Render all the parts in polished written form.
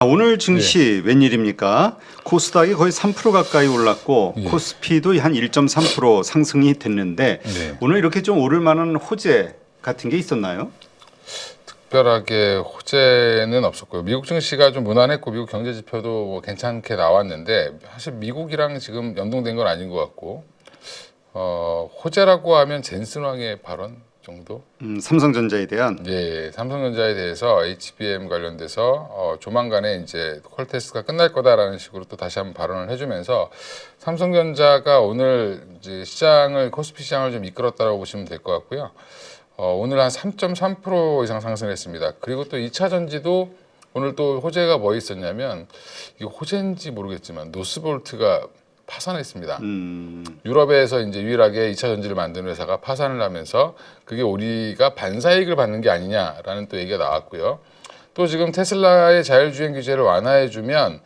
오늘 증시 웬일입니까? 코스닥이 거의 3% 가까이 올랐고 코스피도 한 1.3% 상승이 됐는데 오늘 이렇게 좀 오를 만한 호재 같은 게 있었나요? 특별하게 호재는 없었고요. 미국 증시가 좀 무난했고 미국 경제 지표도 뭐 괜찮게 나왔는데 사실 미국이랑 지금 연동된 건 아닌 것 같고 호재라고 하면 젠슨 왕의 발언 정도? 삼성전자에 대한 예, 삼성전자에 대해서 HBM 관련돼서 조만간에 이제 퀄테스트가 끝날 거다라는 식으로 또 다시 한번 발언을 해주면서 삼성전자가 오늘 이제 시장을 코스피 시장을 좀 이끌었다라고 보시면 될 것 같고요. 오늘 한 3.3% 이상 상승했습니다. 그리고 또 2차 전지도 오늘 또 호재가 뭐 있었냐면 이거 호재인지 모르겠지만 노스볼트가 파산했습니다. 유럽에서 이제 유일하게 2차 전지를 만드는 회사가 파산을 하면서 그게 우리가 반사이익을 받는 게 아니냐라는 또 얘기가 나왔고요. 또 지금 테슬라의 자율주행 규제를 완화해주면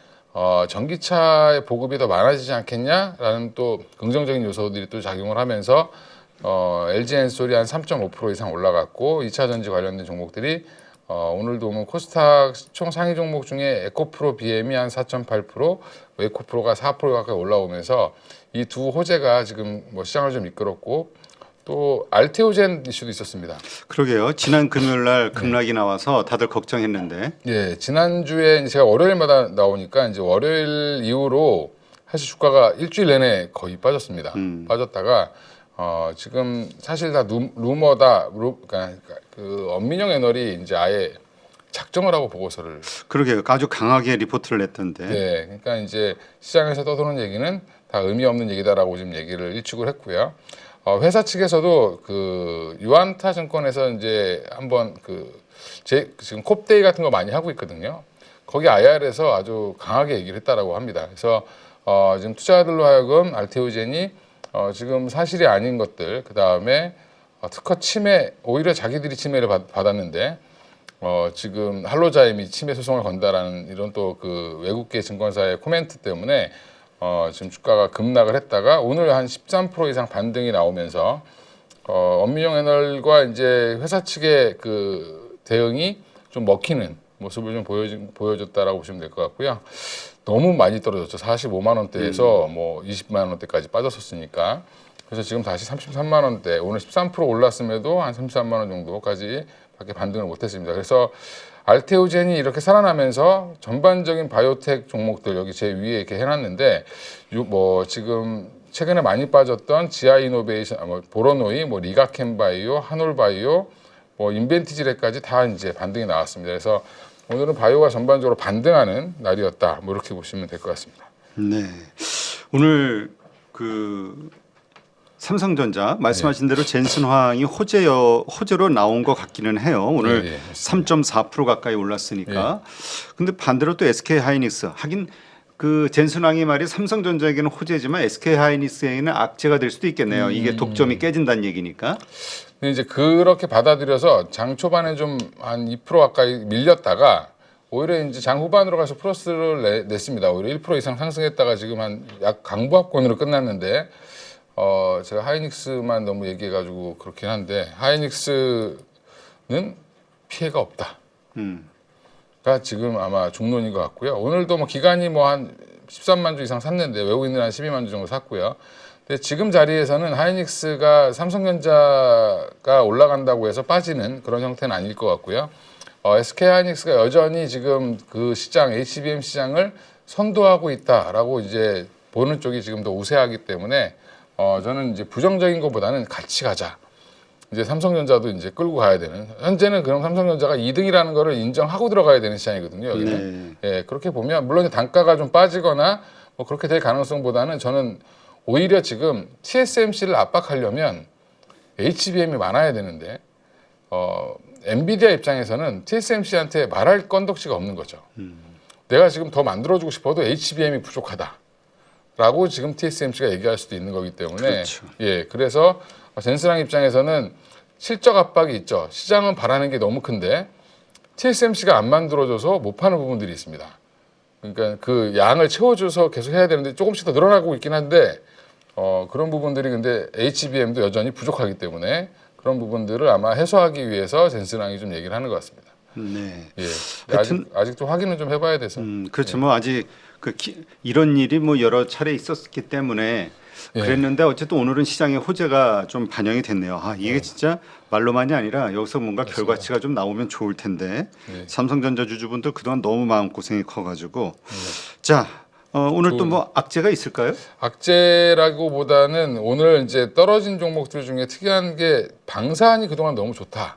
전기차의 보급이 더 많아지지 않겠냐라는 또 긍정적인 요소들이 또 작용을 하면서 LG엔솔이 한 3.5% 이상 올라갔고 2차 전지 관련된 종목들이 오늘도 보면 코스닥 총 상위 종목 중에 에코프로 BM이 한 4.8%, 에코프로가 4% 가까이 올라오면서 이 두 호재가 지금 뭐 시장을 좀 이끌었고 또 알테오젠 이슈도 있었습니다. 그러게요. 지난 금요일 날 급락이 나와서 다들 걱정했는데 예, 지난주에 제가 월요일마다 나오니까 이제 월요일 이후로 사실 주가가 일주일 내내 거의 빠졌습니다. 빠졌다가 지금 사실 다 루머다. 그러니까 그 엄민영 애널이 이제 아예 작정을 하고 보고서를 그러게요. 아주 강하게 리포트를 냈던데. 네, 그러니까 이제 시장에서 떠도는 얘기는 다 의미 없는 얘기다라고 지금 얘기를 일축을 했고요. 회사 측에서도 그 유안타 증권에서 이제 한번 지금 콥데이 같은 거 많이 하고 있거든요. 거기 IR에서 아주 강하게 얘기를 했다라고 합니다. 그래서 지금 투자자들로 하여금 알테오젠이 지금 사실이 아닌 것들, 그 다음에 특허 침해, 오히려 자기들이 침해를 받았는데 지금 할로자임이 침해 소송을 건다라는 이런 또 그 외국계 증권사의 코멘트 때문에 지금 주가가 급락을 했다가 오늘 한 13% 이상 반등이 나오면서 엄민영 애널과 이제 회사 측의 그 대응이 좀 먹히는 모습을 좀 보여줬다라고 보시면 될 것 같고요. 너무 많이 떨어졌죠. 45만 원대에서 뭐 20만 원대까지 빠졌었으니까. 그래서 지금 다시 33만 원대, 오늘 13% 올랐음에도 한 33만 원 정도까지 밖에 반등을 못했습니다. 그래서 알테오젠이 이렇게 살아나면서 전반적인 바이오텍 종목들 여기 제 위에 이렇게 해놨는데 뭐 지금 최근에 많이 빠졌던 지아이노베이션, 보로노이, 뭐 리가켄바이오, 한올바이오, 뭐 인벤티지레까지 다 이제 반등이 나왔습니다. 그래서 오늘은 바이오가 전반적으로 반등하는 날이었다. 뭐 이렇게 보시면 될 것 같습니다. 네. 오늘 그 삼성전자 말씀하신 대로 젠슨 황이 호재로 나온 것 같기는 해요. 오늘 3.4% 가까이 올랐으니까. 근데 반대로 또 SK 하이닉스 하긴 그 젠슨 황이 말이 삼성전자에게는 호재지만 SK 하이닉스에게는 악재가 될 수도 있겠네요. 이게 독점이 깨진다는 얘기니까. 근데 이제 그렇게 받아들여서 장 초반에 좀 한 2% 가까이 밀렸다가 오히려 이제 장 후반으로 가서 플러스를 냈습니다. 오히려 1% 이상 상승했다가 지금 한 약 강보합권으로 끝났는데 제가 하이닉스만 너무 얘기해가지고 그렇긴 한데 하이닉스는 피해가 없다. 가 지금 아마 중론인 것 같고요. 오늘도 뭐 기간이 뭐 한 13만 주 이상 샀는데 외국인들 한 12만 주 정도 샀고요. 근데 지금 자리에서는 하이닉스가 삼성전자가 올라간다고 해서 빠지는 그런 형태는 아닐 것 같고요. SK 하이닉스가 여전히 지금 그 시장 HBM 시장을 선도하고 있다라고 이제 보는 쪽이 지금 더 우세하기 때문에 저는 이제 부정적인 것보다는 같이 가자. 이제 삼성전자도 이제 끌고 가야 되는. 현재는 그럼 삼성전자가 2등이라는 거를 인정하고 들어가야 되는 시장이거든요. 여기는. 예, 그렇게 보면 물론 단가가 좀 빠지거나 뭐 그렇게 될 가능성보다는 저는 오히려 지금 TSMC를 압박하려면 HBM이 많아야 되는데 엔비디아 입장에서는 TSMC한테 말할 건덕지가 없는 거죠. 내가 지금 더 만들어주고 싶어도 HBM이 부족하다. 라고 지금 TSMC가 얘기할 수도 있는 거기 때문에 그렇죠. 예, 그래서 젠슨랑 입장에서는 실적 압박이 있죠. 시장은 바라는 게 너무 큰데 TSMC가 안 만들어줘서 못 파는 부분들이 있습니다. 그러니까 그 양을 채워줘서 계속 해야 되는데 조금씩 더 늘어나고 있긴 한데 그런 부분들이 근데 HBM도 여전히 부족하기 때문에 그런 부분들을 아마 해소하기 위해서 젠슨랑이 좀 얘기를 하는 것 같습니다. 네. 예. 하여튼 아직도 확인은 좀 해봐야 돼서. 그렇죠. 뭐 아직 이런 일이 뭐 여러 차례 있었기 때문에 예. 그랬는데 어쨌든 오늘은 시장의 호재가 좀 반영이 됐네요. 아, 이게 진짜 말로만이 아니라 여기서 뭔가 맞습니다. 결과치가 좀 나오면 좋을 텐데 예. 삼성전자 주주분들 그동안 너무 마음고생이 커가지고 자 오늘 또 뭐 악재가 있을까요? 악재라기보다는 오늘 이제 떨어진 종목들 중에 특이한 게 방산이 그동안 너무 좋다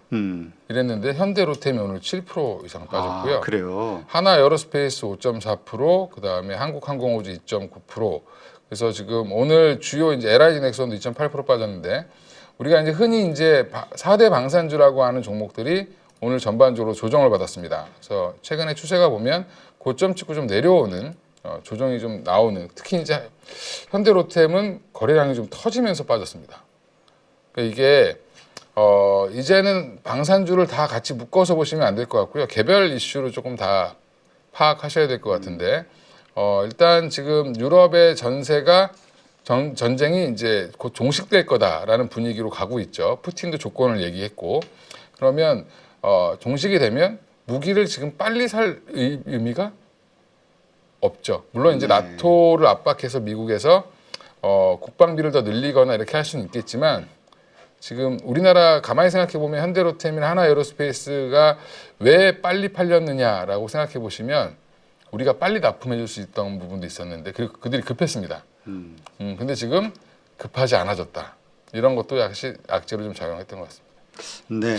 이랬는데 현대로템이 오늘 7% 이상 빠졌고요. 아, 그래요. 하나 에어로스페이스 5.4%, 그다음에 한국항공우주 2.9%. 그래서 지금 오늘 주요 이제 LIG 넥슨도 2.8% 빠졌는데 우리가 이제 흔히 이제 4대 방산주라고 하는 종목들이 오늘 전반적으로 조정을 받았습니다. 그래서 최근에 추세가 보면 고점 찍고 좀 내려오는 조정이 좀 나오는, 특히 이제 현대로템은 거래량이 좀 터지면서 빠졌습니다. 그러니까 이게 이제는 방산주를 다 같이 묶어서 보시면 안 될 것 같고요. 개별 이슈로 조금 다 파악하셔야 될 것 같은데 일단 지금 유럽의 전쟁이 이제 곧 종식될 거다라는 분위기로 가고 있죠. 푸틴도 조건을 얘기했고, 그러면 종식이 되면 무기를 지금 빨리 살 의미가 없죠. 물론 이제 나토를 압박해서 미국에서 국방비를 더 늘리거나 이렇게 할 수는 있겠지만 지금 우리나라 가만히 생각해 보면 현대로템이나 하나에어로스페이스가 왜 빨리 팔렸느냐라고 생각해 보시면 우리가 빨리 납품해 줄 수 있던 부분도 있었는데 그들이 급했습니다. 근데 지금 급하지 않아졌다. 이런 것도 역시 악재로 좀 작용했던 것 같습니다. 네.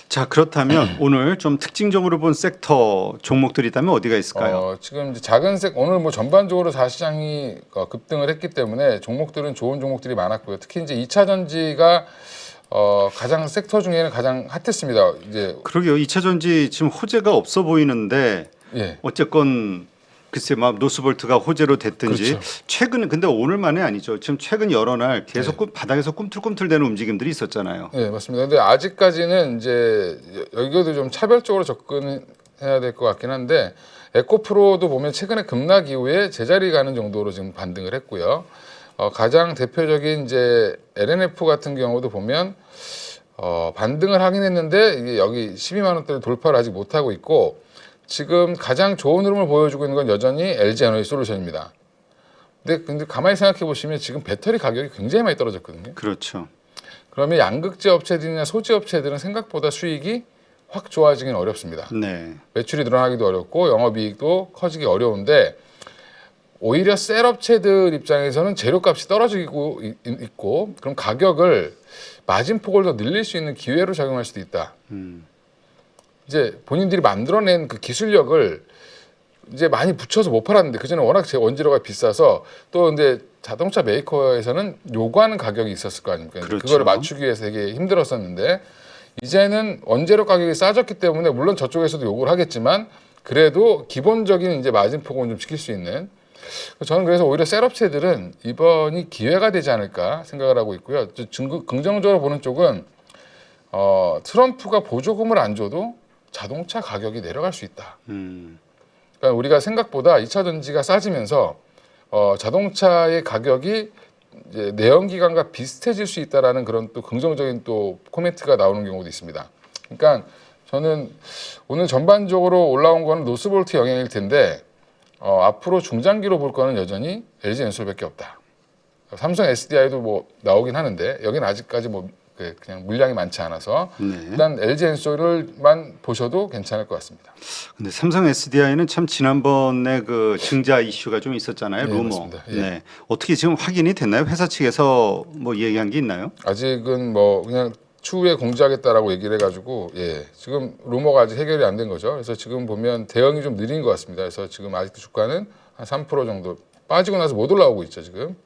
자 그렇다면 오늘 좀 특징적으로 본 섹터 종목들이 있다면 어디가 있을까요? 지금 이제 오늘 뭐 전반적으로 다 시장이 급등을 했기 때문에 종목들은 좋은 종목들이 많았고요. 특히 이제 2차 전지가 가장 섹터 중에는 가장 핫했습니다. 이제 그러게요. 2차 전지 지금 호재가 없어 보이는데 예. 어쨌건 글쎄 막 노스볼트가 호재로 됐든지 그렇죠. 최근에 근데 오늘만이 아니죠. 지금 최근 여러 날 계속 바닥에서 꿈틀꿈틀대는 움직임들이 있었잖아요. 네, 맞습니다. 근데 아직까지는 이제 여기도 좀 차별적으로 접근해야 될 것 같긴 한데 에코프로도 보면 최근에 급락 이후에 제자리 가는 정도로 지금 반등을 했고요. 가장 대표적인 이제 LNF 같은 경우도 보면 반등을 하긴 했는데 이게 여기 12만 원대를 돌파를 아직 못 하고 있고 지금 가장 좋은 흐름을 보여주고 있는 건 여전히 LG 에너지 솔루션입니다. 근데 가만히 생각해 보시면 지금 배터리 가격이 굉장히 많이 떨어졌거든요. 그렇죠. 그러면 양극재 업체들이나 소재 업체들은 생각보다 수익이 확 좋아지긴 어렵습니다. 네. 매출이 늘어나기도 어렵고 영업이익도 커지기 어려운데 오히려 셀 업체들 입장에서는 재료값이 떨어지고 있고 그럼 가격을 마진폭을 더 늘릴 수 있는 기회로 작용할 수도 있다. 이제 본인들이 만들어낸 그 기술력을 이제 많이 붙여서 못 팔았는데 그전에 워낙 원재료가 비싸서 또 근데 자동차 메이커에서는 요구하는 가격이 있었을 거 아닙니까? 그렇죠. 그거를 맞추기 위해서 되게 힘들었었는데 이제는 원재료 가격이 싸졌기 때문에 물론 저쪽에서도 요구를 하겠지만 그래도 기본적인 이제 마진폭은 좀 지킬 수 있는 저는 그래서 오히려 셀업체들은 이번이 기회가 되지 않을까 생각을 하고 있고요. 긍정적으로 보는 쪽은 트럼프가 보조금을 안 줘도 자동차 가격이 내려갈 수 있다. 그러니까 우리가 생각보다 2차 전지가 싸지면서 자동차의 가격이 이제 내연기관과 비슷해질 수 있다라는 그런 또 긍정적인 또 코멘트가 나오는 경우도 있습니다. 그러니까 저는 오늘 전반적으로 올라온 거는 노스볼트 영향일 텐데 앞으로 중장기로 볼 거는 여전히 LG 엔솔밖에 없다. 삼성 SDI도 뭐 나오긴 하는데 여기는 아직까지 뭐 그냥 물량이 많지 않아서 일단 LG 엔솔을만 보셔도 괜찮을 것 같습니다. 근데 삼성 SDI는 참 지난번에 그 증자 이슈가 좀 있었잖아요. 네, 루머. 맞습니다. 예. 네. 어떻게 지금 확인이 됐나요? 회사 측에서 뭐 얘기한 게 있나요? 아직은 뭐 그냥 추후에 공지하겠다라고 얘기를 해가지고 지금 루머가 아직 해결이 안 된 거죠. 그래서 지금 보면 대응이 좀 느린 것 같습니다. 그래서 지금 아직도 주가는 한 3% 정도 빠지고 나서 못 올라오고 있죠 지금.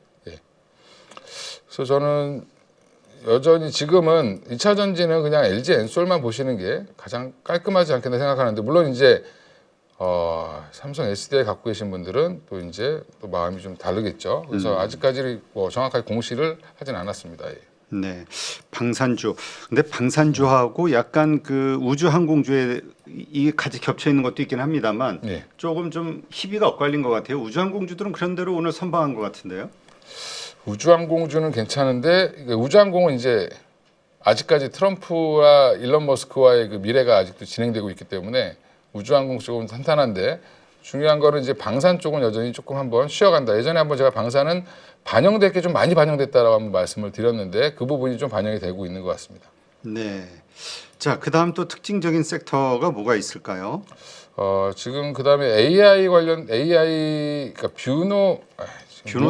그래서 저는 여전히 지금은 2차 전지는 그냥 LG 엔솔만 보시는 게 가장 깔끔하지 않겠나 생각하는데 물론 이제 삼성 SDI 갖고 계신 분들은 또 이제 또 마음이 좀 다르겠죠. 그래서 아직까지 뭐 정확하게 공시를 하진 않았습니다. 네, 방산주. 근데 방산주하고 약간 그 우주항공주에 이게 같이 겹쳐 있는 것도 있긴 합니다만 조금 좀 희비가 엇갈린 것 같아요. 우주항공주들은 그런 대로 오늘 선방한 것 같은데요. 우주항공주는 괜찮은데 우주항공은 이제 아직까지 트럼프와 일론 머스크와의 그 미래가 아직도 진행되고 있기 때문에 우주항공 쪽은 탄탄한데 중요한 거는 이제 방산 쪽은 여전히 조금 한번 쉬어간다. 예전에 한번 제가 방산은 반영될 게 좀 많이 반영됐다라고 한번 말씀을 드렸는데 그 부분이 좀 반영이 되고 있는 것 같습니다. 네. 자, 그다음 또 특징적인 섹터가 뭐가 있을까요? 지금 그다음에 AI 관련 그러니까 뷰노도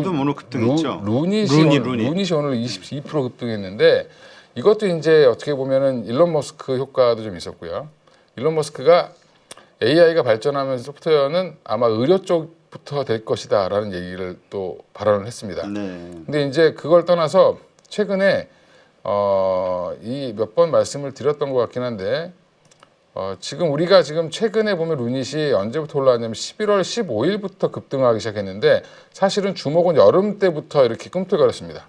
오늘 급등했죠. 루닛이 오늘 22% 급등했는데 이것도 이제 어떻게 보면은 일론 머스크 효과도 좀 있었고요. 일론 머스크가 AI가 발전하면서 소프트웨어는 아마 의료 쪽부터 될 것이다라는 얘기를 또 발언을 했습니다. 네. 근데 이제 그걸 떠나서 최근에 이 몇 번 말씀을 드렸던 것 같긴 한데 지금 우리가 지금 최근에 보면 루닛이 언제부터 올라왔냐면 11월 15일부터 급등하기 시작했는데 사실은 주목은 여름 때부터 이렇게 꿈틀거렸습니다.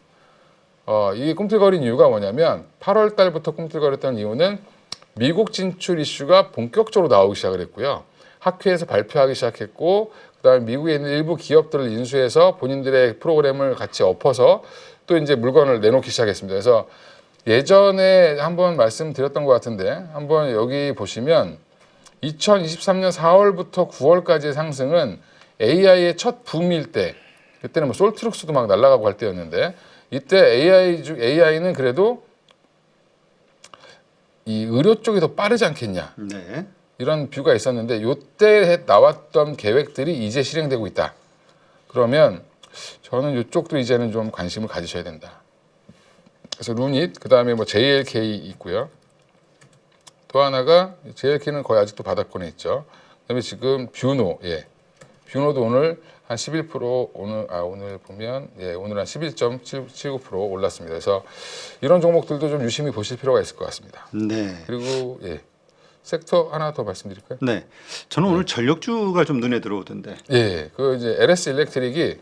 이 꿈틀거린 이유가 뭐냐면 8월 달부터 꿈틀거렸던 이유는 미국 진출 이슈가 본격적으로 나오기 시작을 했고요. 학회에서 발표하기 시작했고 그다음에 미국에 있는 일부 기업들을 인수해서 본인들의 프로그램을 같이 엎어서 또 이제 물건을 내놓기 시작했습니다. 그래서 예전에 한번 말씀드렸던 것 같은데 한번 여기 보시면 2023년 4월부터 9월까지의 상승은 AI의 첫 붐일 때 그때는 뭐 솔트룩스도 막 날아가고 할 때였는데 이때 AI는 그래도 이 의료 쪽이 더 빠르지 않겠냐 네. 이런 뷰가 있었는데 이때 나왔던 계획들이 이제 실행되고 있다. 그러면 저는 이쪽도 이제는 좀 관심을 가지셔야 된다. 그래서 루닛, 그 다음에 뭐 JLK 있고요. 또 하나가 JLK는 거의 아직도 바닥권에 있죠. 그다음에 지금 뷰노, 뷰노도 오늘 한 11% 오늘 보면 오늘 한 11.79% 올랐습니다. 그래서 이런 종목들도 좀 유심히 보실 필요가 있을 것 같습니다. 네. 그리고 섹터 하나 더 말씀드릴까요? 네. 저는 오늘 전력주가 좀 눈에 들어오던데. 그 이제 LS 일렉트릭이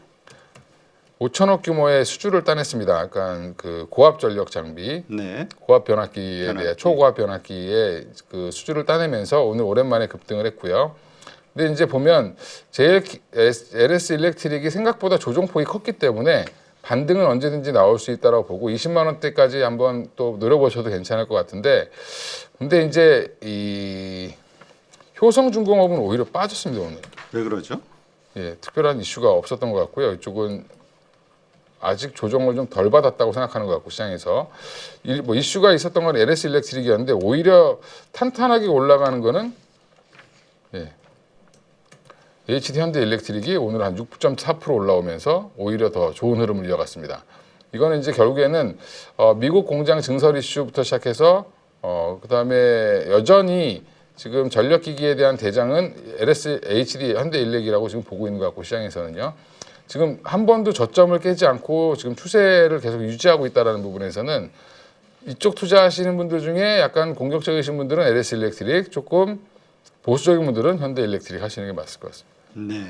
5천억 규모의 수주를 따냈습니다. 약간 그 고압 전력 장비, 네. 고압 변압기에 대해 초고압 변압기에 그 수주를 따내면서 오늘 오랜만에 급등을 했고요. 근데 이제 보면 LS 일렉트릭이 생각보다 조정폭이 컸기 때문에 반등은 언제든지 나올 수 있다라고 보고 20만 원대까지 한번 또 노려보셔도 괜찮을 것 같은데 근데 이제 이 효성중공업은 오히려 빠졌습니다 오늘. 왜 그러죠? 특별한 이슈가 없었던 것 같고요. 이쪽은 아직 조정을 좀 덜 받았다고 생각하는 것 같고 시장에서 뭐 이슈가 있었던 건 LS 일렉트릭이었는데 오히려 탄탄하게 올라가는 거는 HD 현대 일렉트릭이 오늘 한 6.4% 올라오면서 오히려 더 좋은 흐름을 이어갔습니다. 이거는 이제 결국에는 미국 공장 증설 이슈부터 시작해서 그다음에 여전히 지금 전력기기에 대한 대장은 HD 현대 일렉이라고 지금 보고 있는 것 같고 시장에서는요. 지금 한 번도 저점을 깨지 않고 지금 추세를 계속 유지하고 있다는 부분에서는 이쪽 투자하시는 분들 중에 약간 공격적이신 분들은 LS 일렉트릭, 조금 보수적인 분들은 현대 일렉트릭 하시는 게 맞을 것 같습니다. 네,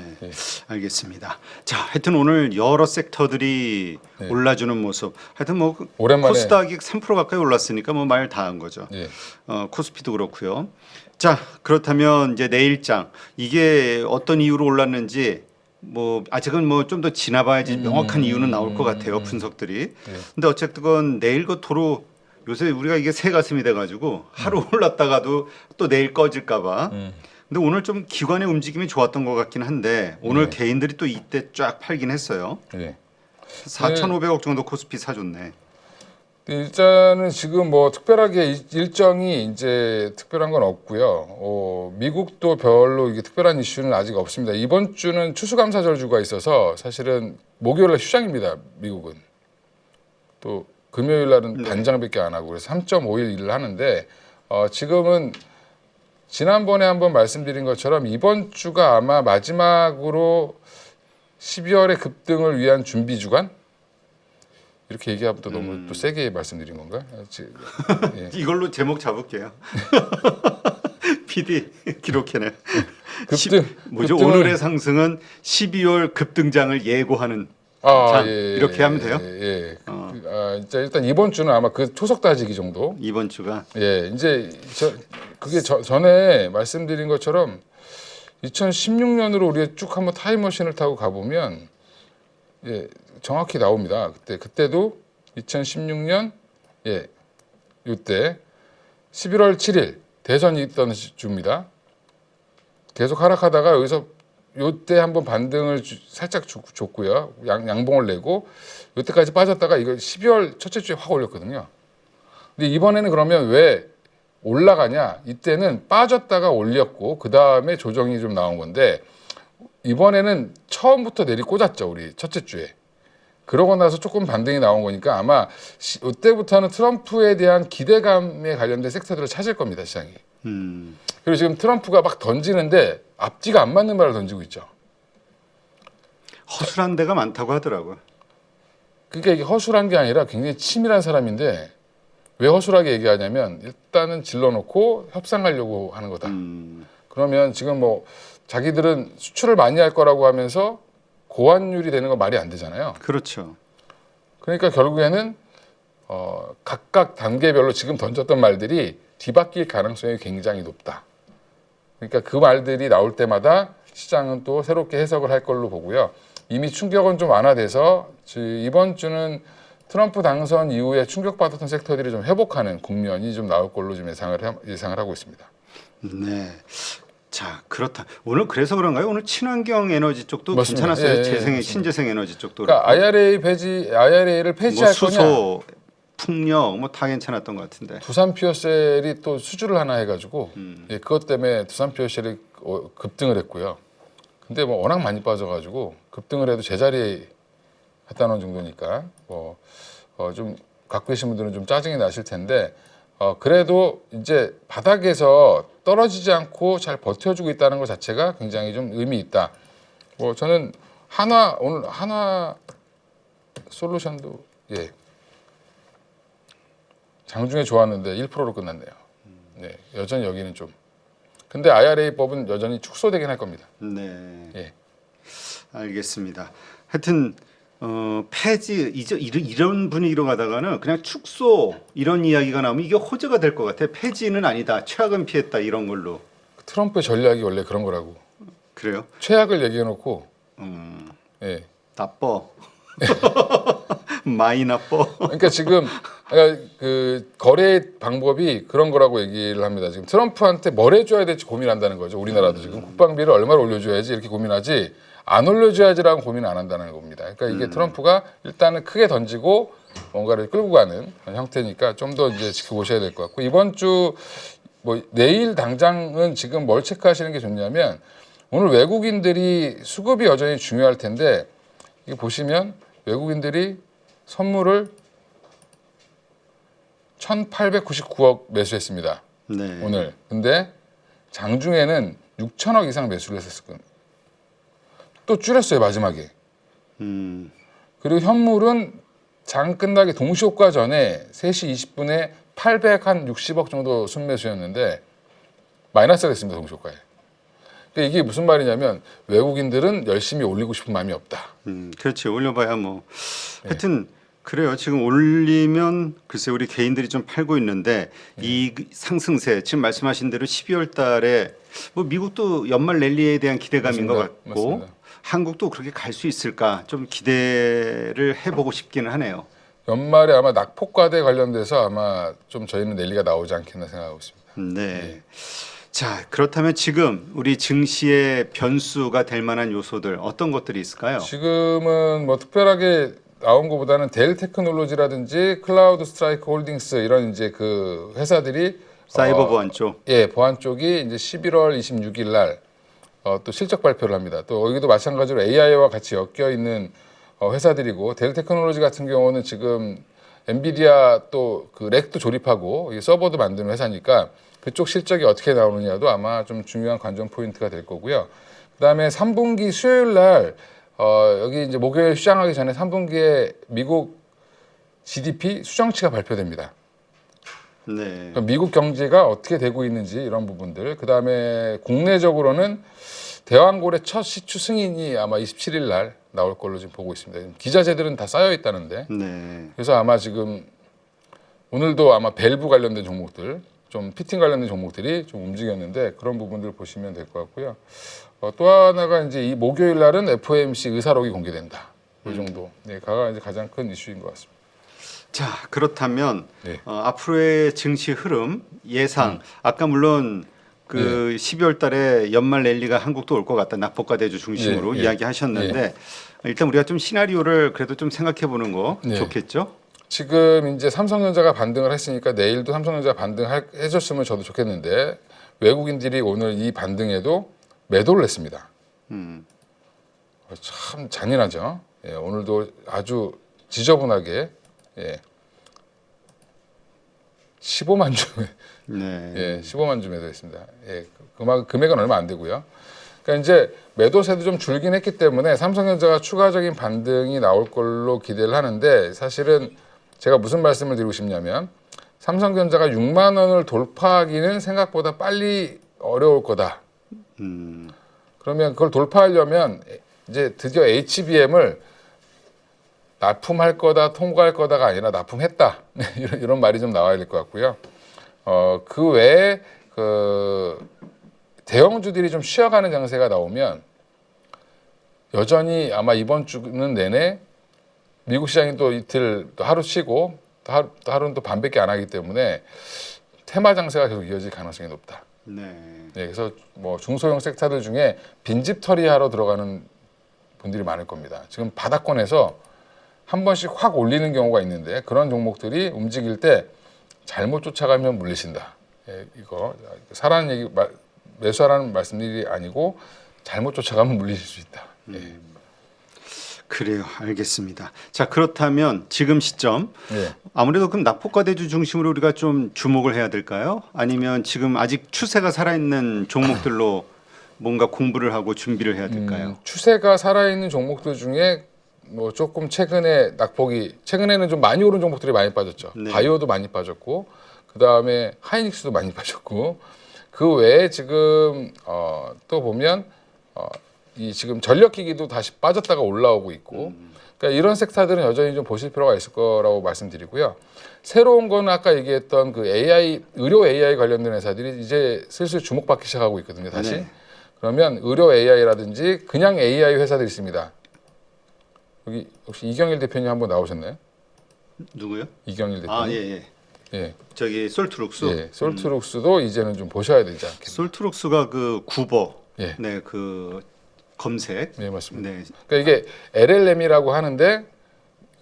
알겠습니다. 자, 하여튼 오늘 여러 섹터들이 올라주는 모습. 하여튼 뭐 오랜만에 코스닥이 3% 가까이 올랐으니까 뭐 말 다 한 거죠. 코스피도 그렇고요. 자, 그렇다면 이제 내일장 이게 어떤 이유로 올랐는지 뭐 아직은 뭐 좀 더 지나봐야지 명확한 이유는 나올 것 같아요. 분석들이. 근데 어쨌든 내일 그 도로 요새 우리가 이게 새 가슴이 돼가지고 하루 올랐다가도 또 내일 꺼질까봐. 근데 오늘 좀 기관의 움직임이 좋았던 것 같긴 한데 오늘 개인들이 또 이때 쫙 팔긴 했어요. 4,500억 정도 코스피 사줬네. 일단은 지금 뭐 특별하게 일정이 이제 특별한 건 없고요. 미국도 별로 이게 특별한 이슈는 아직 없습니다. 이번 주는 추수감사절주가 있어서 사실은 목요일날 휴장입니다. 미국은. 또 금요일 날은 반장밖에 안 하고 그래서 3.5일 일을 하는데 지금은 지난번에 한번 말씀드린 것처럼 이번 주가 아마 마지막으로 12월의 급등을 위한 준비 주간 이렇게 얘기하면 또 너무 또 세게 말씀드린 건가? 이걸로 제목 잡을게요. PD 기록해내. 뭐죠? 오늘의 상승은 12월 급등장을 예고하는. 이렇게 하면 돼요? 일단 이번 주는 아마 그 초석 따지기 정도. 이번 주가. 이제 전에 말씀드린 것처럼 2016년으로 우리가 쭉 한번 타임머신을 타고 가보면 정확히 나옵니다. 그때도 2016년 이때 11월 7일 대선이 있던 주입니다. 계속 하락하다가 여기서 이때 한번 반등을 살짝 줬고요. 양봉을 내고 이때까지 빠졌다가 이거 12월 첫째 주에 확 올렸거든요. 근데 이번에는 그러면 왜 올라가냐? 이때는 빠졌다가 올렸고 그 다음에 조정이 좀 나온 건데 이번에는 처음부터 내리 꽂았죠. 우리 첫째 주에. 그러고 나서 조금 반등이 나온 거니까 아마 이때부터는 트럼프에 대한 기대감에 관련된 섹터들을 찾을 겁니다. 시장이. 그리고 지금 트럼프가 막 던지는데 앞뒤가 안 맞는 말을 던지고 있죠. 허술한 데가 많다고 하더라고요. 그러니까 이게 허술한 게 아니라 굉장히 치밀한 사람인데 왜 허술하게 얘기하냐면 일단은 질러놓고 협상하려고 하는 거다. 그러면 지금 뭐 자기들은 수출을 많이 할 거라고 하면서 고환율이 되는 건 말이 안 되잖아요. 그렇죠. 그러니까 결국에는 각각 단계별로 지금 던졌던 말들이 뒤바뀔 가능성이 굉장히 높다. 그러니까 그 말들이 나올 때마다 시장은 또 새롭게 해석을 할 걸로 보고요. 이미 충격은 좀 완화돼서 이번 주는 트럼프 당선 이후에 충격받았던 섹터들이 좀 회복하는 국면이 좀 나올 걸로 좀 예상을 하고 있습니다. 네. 자, 그렇다. 오늘 그래서 그런가요? 오늘 친환경 에너지 쪽도 맞습니다. 괜찮았어요. 예, 재생, 맞습니다. 신재생 에너지 쪽도. 그러니까 IRA를 폐지할 뭐 거냐? 수소, 풍력 뭐 다 괜찮았던 것 같은데. 두산 피어셀이 또 수주를 하나 해가지고 예, 그것 때문에 두산 피어셀이 급등을 했고요. 근데 뭐 워낙 많이 빠져가지고 급등을 해도 제자리에 갖다 놓은 정도니까 좀 갖고 계신 분들은 좀 짜증이 나실 텐데 그래도 이제 바닥에서 떨어지지 않고 잘 버텨주고 있다는 것 자체가 굉장히 좀 의미 있다. 저는 오늘 한화 솔루션도 예. 장중에 좋았는데 1%로 끝났네요. 네, 여전히 여기는 좀. 근데 IRA 법은 여전히 축소되긴 할 겁니다. 네. 예. 알겠습니다. 하여튼 폐지 이런 분위기로 가다가는 그냥 축소 이런 이야기가 나오면 이게 호재가 될 것 같아. 폐지는 아니다. 최악은 피했다 이런 걸로. 트럼프의 전략이 원래 그런 거라고. 그래요? 최악을 얘기해놓고 예. 나빠. 많이 나빠. 그러니까 지금 그 거래 방법이 그런 거라고 얘기를 합니다. 지금 트럼프한테 뭘 해줘야 될지 고민한다는 거죠. 우리나라도 지금 국방비를 얼마를 올려줘야지 이렇게 고민하지 안 올려줘야지라고 고민 안 한다는 겁니다. 그러니까 이게 트럼프가 일단은 크게 던지고 뭔가를 끌고 가는 형태니까 좀 더 이제 지켜보셔야 될 것 같고 이번 주 내일 당장은 지금 뭘 체크하시는 게 좋냐면 오늘 외국인들이 수급이 여전히 중요할 텐데 이게 보시면 외국인들이 선물을 1,899억 매수했습니다. 네. 오늘. 근데 장중에는 6천억 이상 매수를 했었을 겁니다. 또 줄였어요 마지막에. 그리고 현물은 장 끝나기 동시효과 전에 3시 20분에 860억 정도 순매수였는데 마이너스가 됐습니다 동시효과에. 그러니까 이게 무슨 말이냐면 외국인들은 열심히 올리고 싶은 마음이 없다. 그렇지. 올려봐야 뭐. 하여튼 그래요. 지금 올리면 글쎄 우리 개인들이 좀 팔고 있는데 이 상승세 지금 말씀하신 대로 12월 달에 뭐 미국도 연말 랠리에 대한 기대감인 것 같고 맞습니다. 한국도 그렇게 갈 수 있을까 좀 기대를 해보고 싶기는 하네요. 연말에 아마 낙폭과대 관련돼서 아마 좀 저희는 랠리가 나오지 않겠나 생각하고 있습니다. 네. 자, 그렇다면 지금 우리 증시의 변수가 될 만한 요소들 어떤 것들이 있을까요? 지금은 뭐 특별하게 나온 것보다는 델 테크놀로지라든지 클라우드 스트라이크 홀딩스 이런 이제 그 회사들이 사이버 보안 쪽. 예, 보안 쪽이 이제 11월 26일 날 또 실적 발표를 합니다. 또 여기도 마찬가지로 AI와 같이 엮여 있는 회사들이고 델 테크놀로지 같은 경우는 지금 엔비디아 또 그 렉도 조립하고 서버도 만드는 회사니까 그쪽 실적이 어떻게 나오느냐도 아마 좀 중요한 관전 포인트가 될 거고요. 그다음에 3분기 수요일 날 여기 이제 목요일 시장하기 전에 3분기에 미국 GDP 수정치가 발표됩니다. 네. 그러니까 미국 경제가 어떻게 되고 있는지 이런 부분들. 그다음에 국내적으로는 대왕고래 첫 시추 승인이 아마 27일 날 나올 걸로 지금 보고 있습니다. 기자재들은 다 쌓여 있다는데. 네. 그래서 아마 지금 오늘도 아마 밸브 관련된 종목들, 좀 피팅 관련된 종목들이 좀 움직였는데 그런 부분들 보시면 될 것 같고요. 또 하나가 이제 이 목요일 날은 FOMC 의사록이 공개된다. 이 정도. 네, 가가 이제 가장 큰 이슈인 것 같습니다. 자, 그렇다면 네. 앞으로의 증시 흐름 예상 아까 물론 그 12월 달에 연말 랠리가 한국도 올 것 같다. 낙폭과 대주 중심으로 이야기하셨는데 일단 우리가 좀 시나리오를 그래도 좀 생각해 보는 거 좋겠죠? 지금 이제 삼성전자가 반등을 했으니까 내일도 삼성전자 반등해줬으면 저도 좋겠는데 외국인들이 오늘 이 반등에도 매도를 했습니다. 참 잔인하죠. 예, 오늘도 아주 지저분하게 15만 주, 네. 15만 주 매도했습니다. 예, 금액은 얼마 안 되고요. 그러니까 이제 매도세도 좀 줄긴 했기 때문에 삼성전자가 추가적인 반등이 나올 걸로 기대를 하는데 사실은 제가 무슨 말씀을 드리고 싶냐면 삼성전자가 6만 원을 돌파하기는 생각보다 빨리 어려울 거다. 그러면 그걸 돌파하려면 이제 드디어 HBM을 납품할 거다, 통과할 거다가 아니라 납품했다. 이런 말이 좀 나와야 될 것 같고요. 그 외에 그 대형주들이 좀 쉬어가는 장세가 나오면 여전히 아마 이번 주는 내내 미국 시장이 또 이틀 또 하루 쉬고 또 하루는 또 반밖에 안 하기 때문에 테마 장세가 계속 이어질 가능성이 높다. 네. 그래서 뭐 중소형 섹터들 중에 빈집 처리하러 들어가는 분들이 많을 겁니다. 지금 바닥권에서 한 번씩 확 올리는 경우가 있는데 그런 종목들이 움직일 때 잘못 쫓아가면 물리신다. 이거 사라는 얘기 매수하라는 말씀들이 아니고 잘못 쫓아가면 물리실 수 있다. 그래요. 알겠습니다. 자, 그렇다면 지금 시점 아무래도 그럼 낙폭과 대주 중심으로 우리가 좀 주목을 해야 될까요? 아니면 지금 아직 추세가 살아있는 종목들로 뭔가 공부를 하고 준비를 해야 될까요? 추세가 살아있는 종목들 중에 뭐 조금 최근에는 좀 많이 오른 종목들이 많이 빠졌죠. 네. 바이오도 많이 빠졌고 그 다음에 하이닉스도 많이 빠졌고 그 외에 지금 또 보면 이 지금 전력기기도 다시 빠졌다가 올라오고 있고 그러니까 이런 섹터들은 여전히 좀 보실 필요가 있을 거라고 말씀드리고요. 새로운 거는 아까 얘기했던 그 의료 AI 관련된 회사들이 이제 슬슬 주목받기 시작하고 있거든요. 다시. 네. 그러면 의료 AI라든지 그냥 AI 회사들이 있습니다. 여기 혹시 이경일 대표님 한번 나오셨나요? 누구요? 이경일 대표님. 아, 예. 예. 저기 솔트룩스. 예. 솔트룩스도 이제는 좀 보셔야 되지 않겠나. 솔트룩스가 그 구버. 예. 네, 그 검색. 네, 맞습니다. 네. 그러니까 이게 LLM이라고 하는데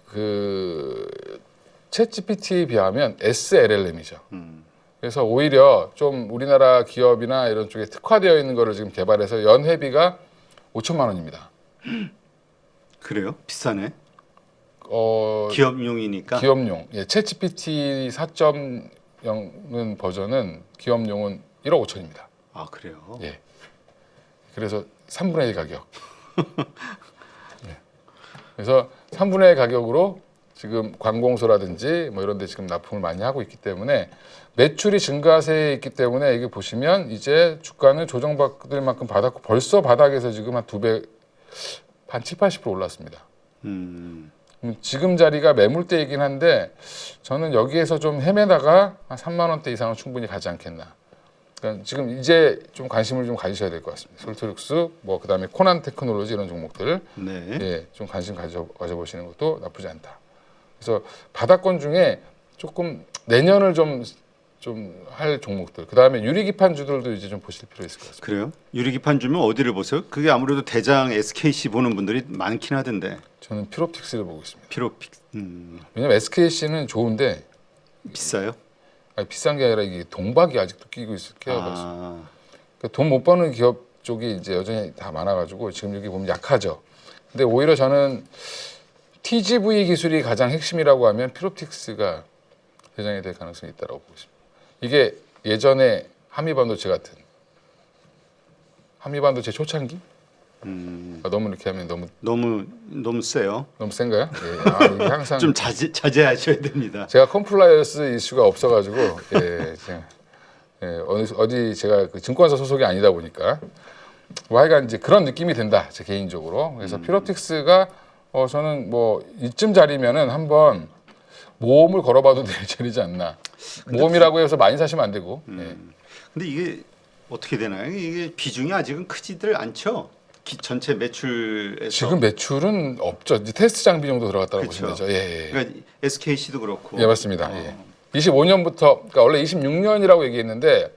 그 챗GPT에 비하면 SLLM이죠. 그래서 오히려 좀 우리나라 기업이나 이런 쪽에 특화되어 있는 거를 지금 개발해서 연회비가 5천만 원입니다. 그래요? 비싸네. 어, 기업용이니까. 기업용. 예, 챗GPT 4.0은 버전은 기업용은 1억 5천입니다. 아, 그래요? 예. 그래서 3분의 1 가격. 예. 그래서 3분의 1 가격으로 지금 관공서라든지 뭐 이런 데 지금 납품을 많이 하고 있기 때문에 매출이 증가세에 있기 때문에 이게 보시면 이제 주가는 조정받을 만큼 받았고 벌써 바닥에서 지금 한 2배, 한 7, 80% 올랐습니다. 지금 자리가 매물대이긴 한데 저는 여기에서 좀 헤매다가 한 3만 원대 이상은 충분히 가지 않겠나. 그러니까 지금 이제 좀 관심을 좀 가지셔야 될 것 같습니다. 솔트룩스, 뭐 그다음에 코난 테크놀로지 이런 종목들, 네. 예, 좀 관심 가져보시는 것도 나쁘지 않다. 그래서 바닥권 중에 조금 내년을 좀 할 종목들, 그다음에 유리기판주들도 이제 좀 보실 필요 있을 것 같습니다. 그래요? 유리기판 주면 어디를 보세요? 그게 아무래도 대장 SKC 보는 분들이 많긴 하던데. 저는 피롭틱스를 보고 있습니다. 피로픽 왜냐면 SKC는 좋은데 비싸요? 아니, 비싼 게 아니라 이게 동박이 아직도 끼고 있을 케어가 있습니다. 아, 돈 못 버는 기업 쪽이 이제 여전히 다 많아가지고 지금 여기 보면 약하죠. 근데 오히려 저는 TGV 기술이 가장 핵심이라고 하면 피롭틱스가 대장이 될 가능성이 있다고 보고 있습니다. 이게 예전에 한미반도체 같은 한미반도체 초창기 너무 이렇게 하면 너무 세요. 너무 센가요? 예. 이게 항상 좀 자제하셔야 됩니다. 제가 컴플라이언스 이슈가 없어가지고 어디 제가 그 증권사 소속이 아니다 보니까 뭐 하여간 이제 그런 느낌이 든다 제 개인적으로. 그래서 피롭틱스가 저는 뭐 이쯤 자리면은 한번 모험을 걸어봐도 될 자리지 않나. 모험이라고 해서 많이 사시면 안 되고. 근데 이게 어떻게 되나요? 이게 비중이 아직은 크지들 않죠. 전체 매출에서 지금 매출은 없죠. 이제 테스트 장비 정도 들어갔다고 그렇죠. 보시면 되죠. 예, 예. 그러니까 SKC도 그렇고 예, 맞습니다. 예. 25년부터 그러니까 원래 26년이라고 얘기했는데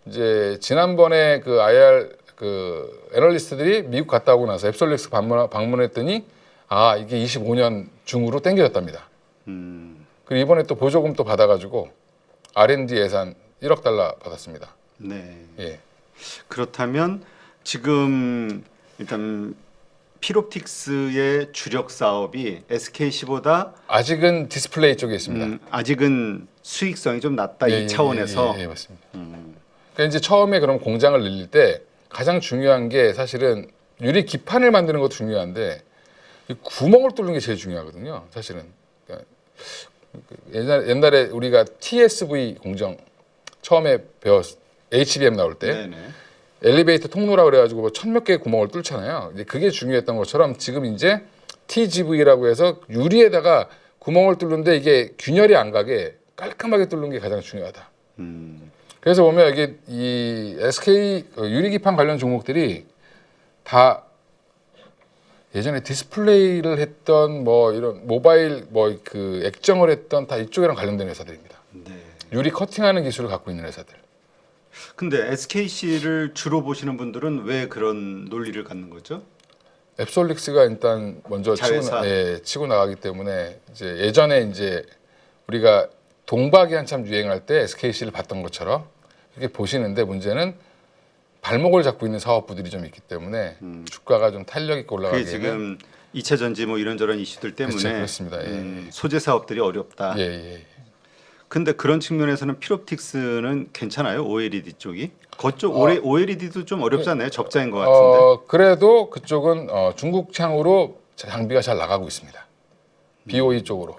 이제 지난번에 그 IR 그 애널리스트들이 미국 갔다 오고 나서 앱솔릭스 방문했더니 아 이게 25년 중으로 땡겨졌답니다. 그리고 이번에 또 보조금 또 받아가지고 R&D 예산 1억 달러 받았습니다. 네. 예. 그렇다면 지금 일단 필옵틱스의 주력 사업이 SKC보다 아직은 디스플레이 쪽에 있습니다. 아직은 수익성이 좀 낮다 예, 이 차원에서 예, 맞습니다. 그러니까 이제 처음에 그럼 공장을 늘릴 때 가장 중요한 게 사실은 유리 기판을 만드는 것도 중요한데 이 구멍을 뚫는 게 제일 중요하거든요. 사실은 그러니까 옛날에 우리가 TSV 공정 처음에 배웠 HBM 나올 때 네네. 엘리베이터 통로라 그래가지고 뭐 1000몇 개의 구멍을 뚫잖아요. 이제 그게 중요했던 것처럼 지금 이제 TGV라고 해서 유리에다가 구멍을 뚫는데 이게 균열이 안 가게 깔끔하게 뚫는 게 가장 중요하다. 그래서 보면 이게 이 SK 유리기판 관련 종목들이 다 예전에 디스플레이를 했던 뭐 이런 모바일 뭐 그 액정을 했던 다 이쪽이랑 관련된 회사들입니다. 네. 유리 커팅하는 기술을 갖고 있는 회사들. 근데 SKC를 주로 보시는 분들은 왜 그런 논리를 갖는 거죠? 앱솔릭스가 일단 먼저 자회사. 치고 나가기 때문에 이제 예전에 이제 우리가 동박이 한참 유행할 때 SKC를 봤던 것처럼 이렇게 보시는데 문제는 발목을 잡고 있는 사업부들이 좀 있기 때문에 주가가 좀 탄력 있게 그게 올라가기에는 지금 2차 전지 뭐 이런저런 이슈들 때문에 그렇죠, 그렇습니다. 예, 소재 사업들이 어렵다. 예, 예. 근데 그런 측면에서는 필옵틱스는 괜찮아요? OLED 쪽이? 그쪽 OLED도 좀 어렵잖아요. 적자인 것 같은데. 그래도 그쪽은 중국 창으로 장비가 잘 나가고 있습니다. BOE 쪽으로.